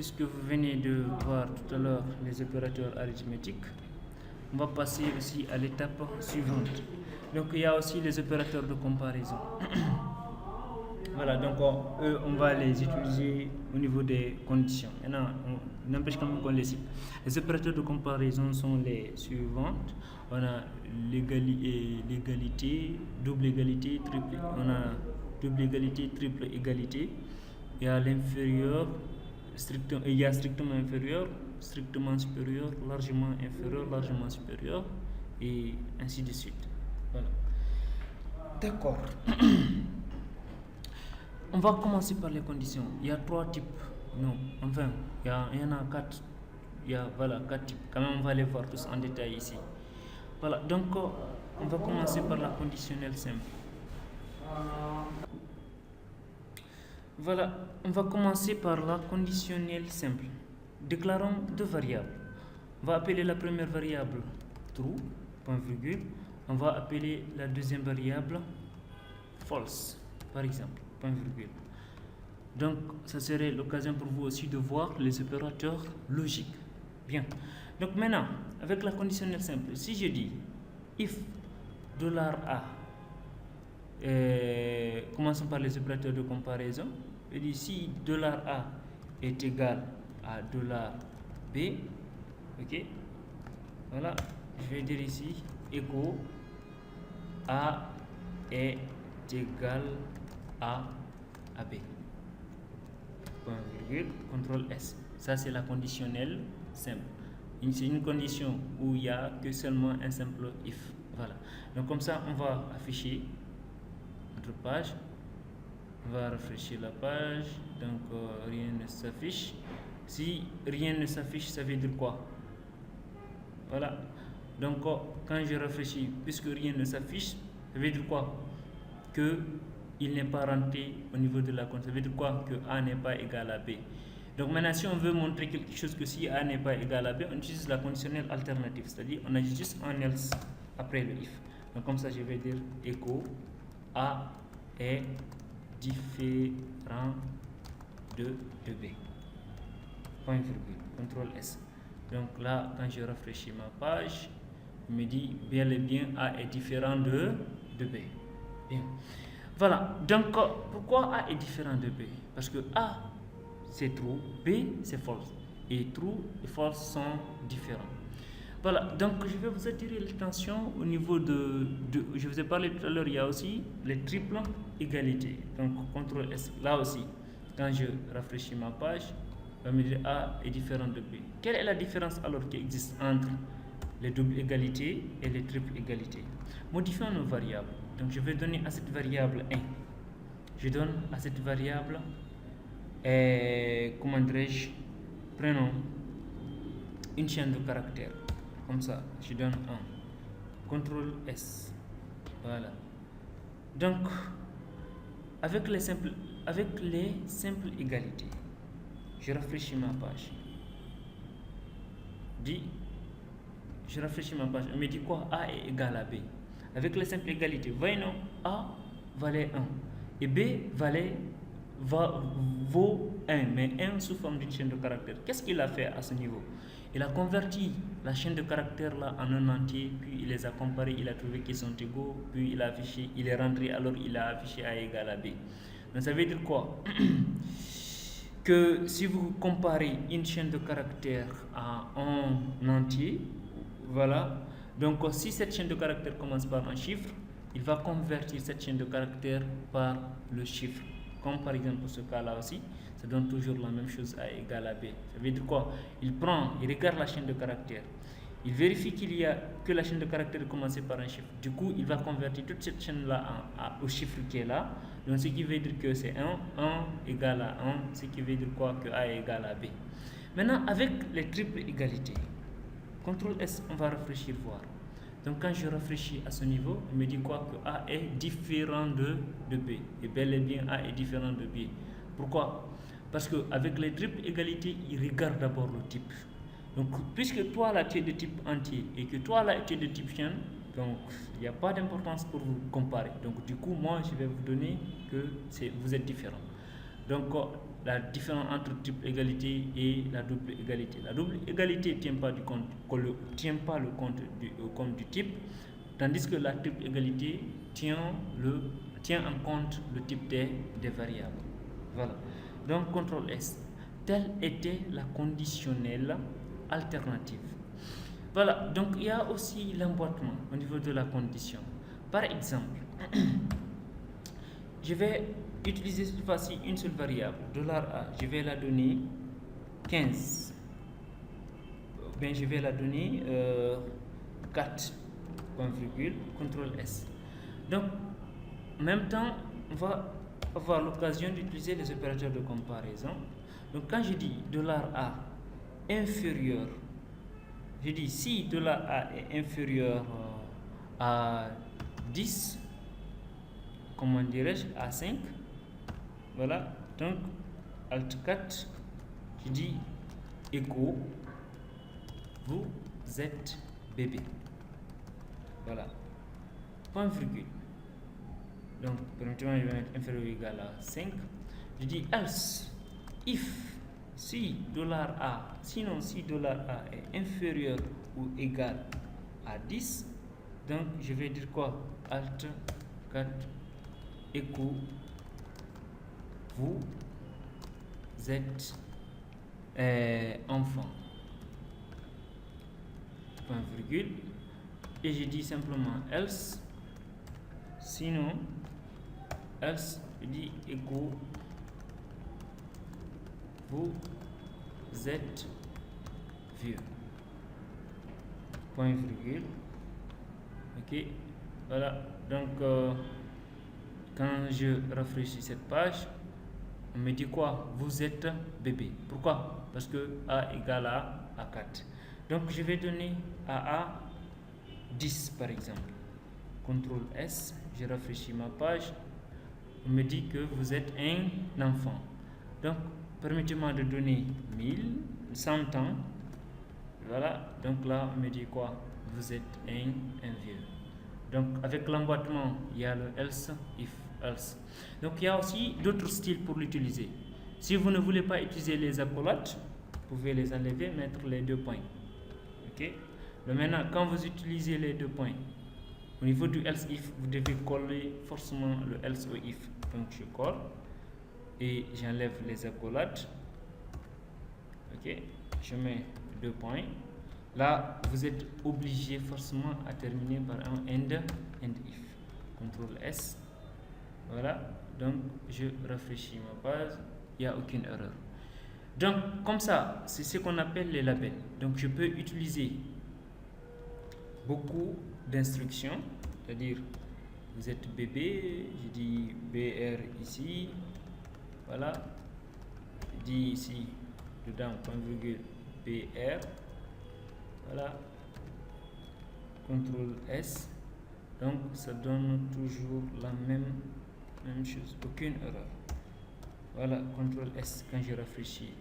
puisque vous venez de voir tout à l'heure les opérateurs arithmétiques, on va passer aussi à l'étape suivante. Donc il y a aussi les opérateurs de comparaison. Voilà, donc on va les utiliser au niveau des conditions. Maintenant, n'empêche quand même qu'on les cite. Les opérateurs de comparaison sont les suivantes. On a l'égalité, double égalité, triple. On a double égalité, triple égalité. Il y a l'inférieur, il y a strictement inférieur, strictement supérieur, largement inférieur, largement supérieur, et ainsi de suite. Voilà. D'accord. On va commencer par les conditions. Il y a 3 types. Non, enfin, il y en a 4. Il y a voilà, 4 types. Quand même, on va les voir tous en détail ici. Voilà, donc on va commencer par la conditionnelle simple. Voilà, on va commencer par la conditionnelle simple. Déclarons 2 variables. On va appeler la première variable true, point virgule. On va appeler la deuxième variable false, par exemple. Point virgule. Donc, ça serait l'occasion pour vous aussi de voir les opérateurs logiques. Bien. Donc maintenant, avec la conditionnelle simple, si je dis if $A, commençons par les opérateurs de comparaison. Je dis si $A est égal à $B, ok. Voilà, je vais dire ici écho A est égal à B. Point virgule, CTRL S. Ça, c'est la conditionnelle simple. C'est une condition où il n'y a que seulement un simple if. Voilà. Donc, comme ça, on va afficher notre page. On va rafraîchir la page. Donc, rien ne s'affiche. Si rien ne s'affiche, ça veut dire quoi? Voilà. Donc, quand je rafraîchis, puisque rien ne s'affiche, ça veut dire quoi? Que il n'est pas rentré au niveau de la condition. Ça veut dire quoi? Que A n'est pas égal à B. Donc maintenant, si on veut montrer quelque chose que si A n'est pas égal à B, on utilise la conditionnelle alternative. C'est-à-dire, on ajoute juste un else après le if. Donc comme ça, je vais dire écho A est différent de B. Point virgule, CTRL S. Donc là, quand je rafraîchis ma page, il me dit bel et bien A est différent de B. Bien. Voilà, donc pourquoi A est différent de B? Parce que A c'est true, B c'est false. Et true et false sont différents. Voilà, donc je vais vous attirer l'attention au niveau je vous ai parlé tout à l'heure, il y a aussi les triples égalités. Donc CTRL S, là aussi, quand je rafraîchis ma page, on va me dire A est différent de B. Quelle est la différence alors qui existe entre les doubles égalités et les triples égalités? Modifions nos variables. Donc je vais donner à cette variable 1. Je donne à cette variable, comment dirais-je, prenons une chaîne de caractères. Comme ça, je donne 1. CTRL S. Voilà. Donc, avec les simples égalités, je rafraîchis ma page. Je rafraîchis ma page. On me dit quoi? A est égal à B. Avec les simples égalités, voyons, A valait 1 et B vaut 1, mais 1 sous forme d'une chaîne de caractères. Qu'est-ce qu'il a fait à ce niveau? Il a converti la chaîne de caractères là en un entier, puis il les a comparés, il a trouvé qu'ils sont égaux, puis il a affiché, il est rentré, alors il a affiché A égal à B. Donc ça veut dire quoi? Que si vous comparez une chaîne de caractères à un entier, voilà. Donc, si cette chaîne de caractères commence par un chiffre, il va convertir cette chaîne de caractères par le chiffre. Comme par exemple ce cas-là aussi, ça donne toujours la même chose, A égale à B. Ça veut dire quoi? Il regarde la chaîne de caractères. Il vérifie que la chaîne de caractères est commencée par un chiffre. Du coup, il va convertir toute cette chaîne-là au chiffre qui est là. Donc, ce qui veut dire que c'est 1 égale à 1, ce qui veut dire quoi? Que A est égal à B. Maintenant, avec les triples égalités, CTRL S, on va réfléchir, voir. Donc quand je réfléchis à ce niveau, il me dit quoi? Que A est différent de B. Et bel et bien A est différent de B. Pourquoi? Parce qu'avec les triples égalités, il regarde d'abord le type. Donc puisque toi là tu es de type entier et que toi là tu es de type chaîne, donc il n'y a pas d'importance pour vous comparer. Donc du coup, moi je vais vous donner que vous êtes différents. Donc, la différence entre triple égalité et la double égalité. La double égalité ne tient pas le compte du type, tandis que la triple égalité tient en compte le type des variables. Voilà. Donc, CTRL S. Telle était la conditionnelle alternative. Voilà. Donc, il y a aussi l'emboîtement au niveau de la condition. Par exemple, je vais utiliser cette fois-ci une seule variable, $A. Je vais la donner 15. Bien, je vais la donner 4, CTRL S. Donc, en même temps, on va avoir l'occasion d'utiliser les opérateurs de comparaison. Donc, quand je dis $A inférieur, je dis si $A est inférieur à 10, comment dirais-je, à 5, voilà, donc Alt 4, je dis écho, vous êtes bébé. Voilà, point virgule. Donc, permettez-moi, je vais mettre inférieur ou égal à 5. Je dis else, if, si $A, sinon si $A est inférieur ou égal à 10, donc je vais dire quoi? Alt 4, écho, vous êtes enfant, point virgule, et je dis simplement else, sinon else, je dis écho, vous êtes vieux, point virgule. Ok, voilà. Donc quand je rafraîchis cette page, on me dit quoi? Vous êtes bébé. Pourquoi? Parce que A égale à 4. Donc je vais donner à A 10 par exemple. CTRL S, je rafraîchis ma page. On me dit que vous êtes un enfant. Donc permettez-moi de donner 1000, 100 ans. Voilà, donc là on me dit quoi? Vous êtes un vieux. Donc avec l'emboîtement, il y a le else, if, else. Donc il y a aussi d'autres styles pour l'utiliser. Si vous ne voulez pas utiliser les accolades, vous pouvez les enlever, mettre les 2 points. Ok. Donc maintenant, quand vous utilisez les 2 points, au niveau du else if, vous devez coller forcément le else au if. Donc je colle et j'enlève les accolades. Ok. Je mets 2 points. Là, vous êtes obligé forcément à terminer par un end if. CTRL S. Voilà. Donc, je rafraîchis ma page. Il n'y a aucune erreur. Donc, comme ça, c'est ce qu'on appelle les labels. Donc, je peux utiliser beaucoup d'instructions. C'est-à-dire, vous êtes bébé. Je dis BR ici. Voilà. Je dis ici, dedans, point virgule, BR. Voilà, CTRL S, donc ça donne toujours la même chose, aucune erreur. Voilà, CTRL S quand je rafraîchis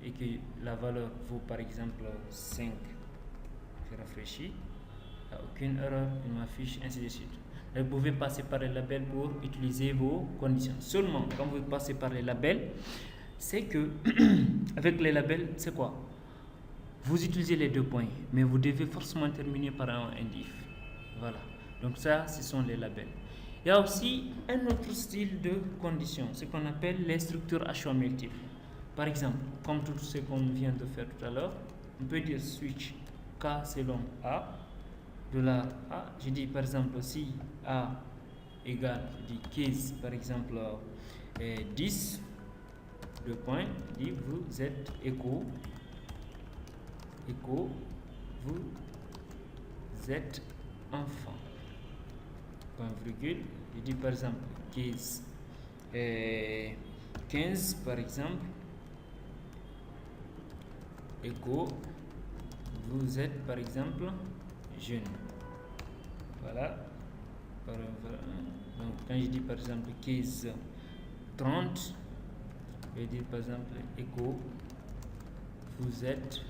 et que la valeur vaut par exemple 5, je rafraîchis, il n'y a aucune erreur, il m'affiche ainsi de suite. Vous pouvez passer par les labels pour utiliser vos conditions. Seulement, quand vous passez par les labels, c'est que avec les labels, c'est quoi? Vous utilisez les 2 points, mais vous devez forcément terminer par un end if. Voilà. Donc ça, ce sont les labels. Il y a aussi un autre style de condition, ce qu'on appelle les structures à choix multiples. Par exemple, comme tout ce qu'on vient de faire tout à l'heure, on peut dire switch K selon A, $A. Je dis par exemple si A égale, je dis case par exemple 10, 2 points, je dis vous êtes écho, vous êtes enfant, point virgule, je dis par exemple 15 par exemple, écho, vous êtes par exemple jeune. Voilà. Donc quand je dis par exemple 15 30, je vais dire par exemple écho, vous êtes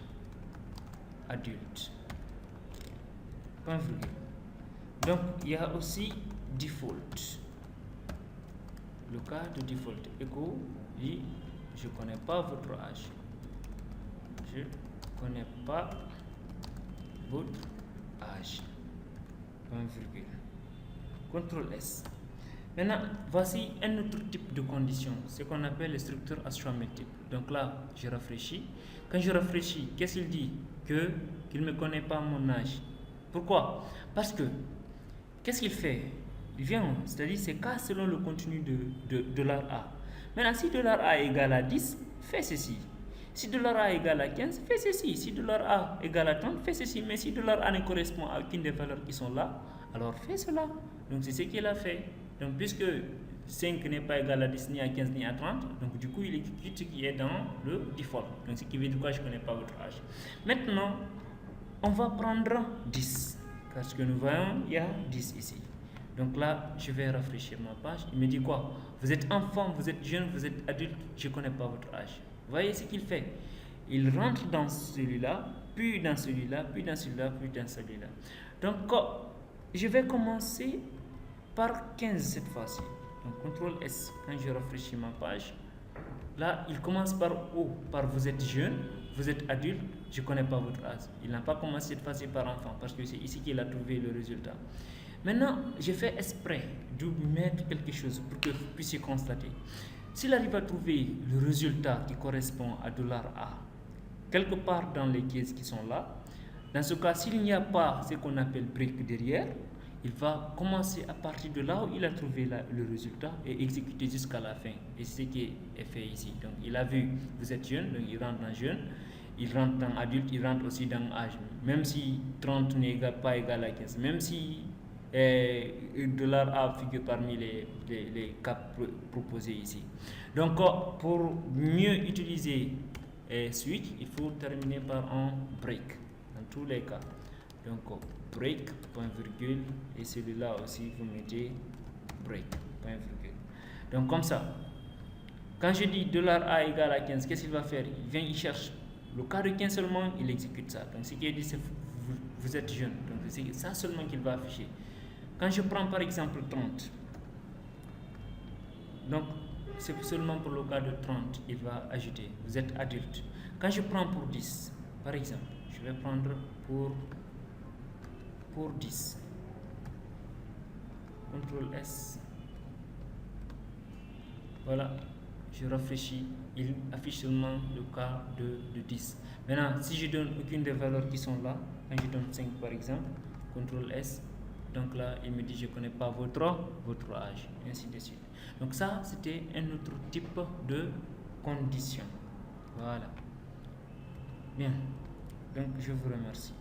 adulte. Point virgule. Donc il y a aussi default. le cas de default. Echo dit, je ne connais pas votre âge. Je ne connais pas votre âge. Point virgule. CTRL S. Maintenant, voici un autre type de condition, ce qu'on appelle les structures Astra multiples. Donc là, je rafraîchis. Quand je rafraîchis, qu'est-ce qu'il dit? Qu'il ne me connaît pas mon âge. Pourquoi? Parce que, qu'est-ce qu'il fait? Il vient, c'est-à-dire c'est cas selon le contenu de $A. Maintenant, si $A égale à 10, fais ceci. Si $A égale à 15, fais ceci. Si $A égale à 30, fais ceci. Mais si $A ne correspond à aucune des valeurs qui sont là, alors fais cela. Donc c'est ce qu'il a fait. Donc puisque 5 n'est pas égal à 10, ni à 15, ni à 30, donc du coup il exécute ce qui est dans le default. Donc ce qui veut dire quoi? Je ne connais pas votre âge. Maintenant, on va prendre 10. Parce que nous voyons, il y a 10 ici. Donc là, je vais rafraîchir ma page. Il me dit quoi? Vous êtes enfant, vous êtes jeune, vous êtes adulte, je ne connais pas votre âge. Vous voyez ce qu'il fait? Il rentre dans celui-là, puis dans celui-là, puis dans celui-là, puis dans celui-là. Donc, je vais commencer par 15 cette fois-ci. Donc, CTRL S, quand je rafraîchis ma page, là, il commence par O, par vous êtes jeune, vous êtes adulte, je ne connais pas votre âge. Il n'a pas commencé cette fois-ci par enfant, parce que c'est ici qu'il a trouvé le résultat. Maintenant, je fais exprès de mettre quelque chose pour que vous puissiez constater. S'il arrive à trouver le résultat qui correspond à $A, quelque part dans les cases qui sont là, dans ce cas, s'il n'y a pas ce qu'on appelle break derrière, il va commencer à partir de là où il a trouvé le résultat et exécuter jusqu'à la fin. Et c'est ce qui est fait ici. Donc, il a vu, vous êtes jeune, donc il rentre dans jeune, il rentre dans adulte, il rentre aussi dans âge. Même si 30 n'est pas égal à 15, même si $A figure parmi les cas proposés ici. Donc, pour mieux utiliser switch, il faut terminer par un break dans tous les cas. Donc, break, point virgule, et celui-là aussi, vous mettez break, point virgule. Donc, comme ça, quand je dis $A égale à 15, qu'est-ce qu'il va faire? Il vient, il cherche le cas de 15 seulement, il exécute ça. Donc, ce qui est dit, c'est vous êtes jeune. Donc, c'est ça seulement qu'il va afficher. Quand je prends par exemple 30, donc c'est seulement pour le cas de 30, il va ajouter, vous êtes adulte. Quand je prends pour 10, par exemple, je vais prendre pour 10, CTRL S, voilà, je rafraîchis, il affiche seulement le cas de 10. Maintenant, si je donne aucune des valeurs qui sont là, quand je donne 5 par exemple, CTRL S, donc là, il me dit je ne connais pas votre âge, ainsi de suite. Donc ça, c'était un autre type de condition. Voilà. Bien. Donc, je vous remercie.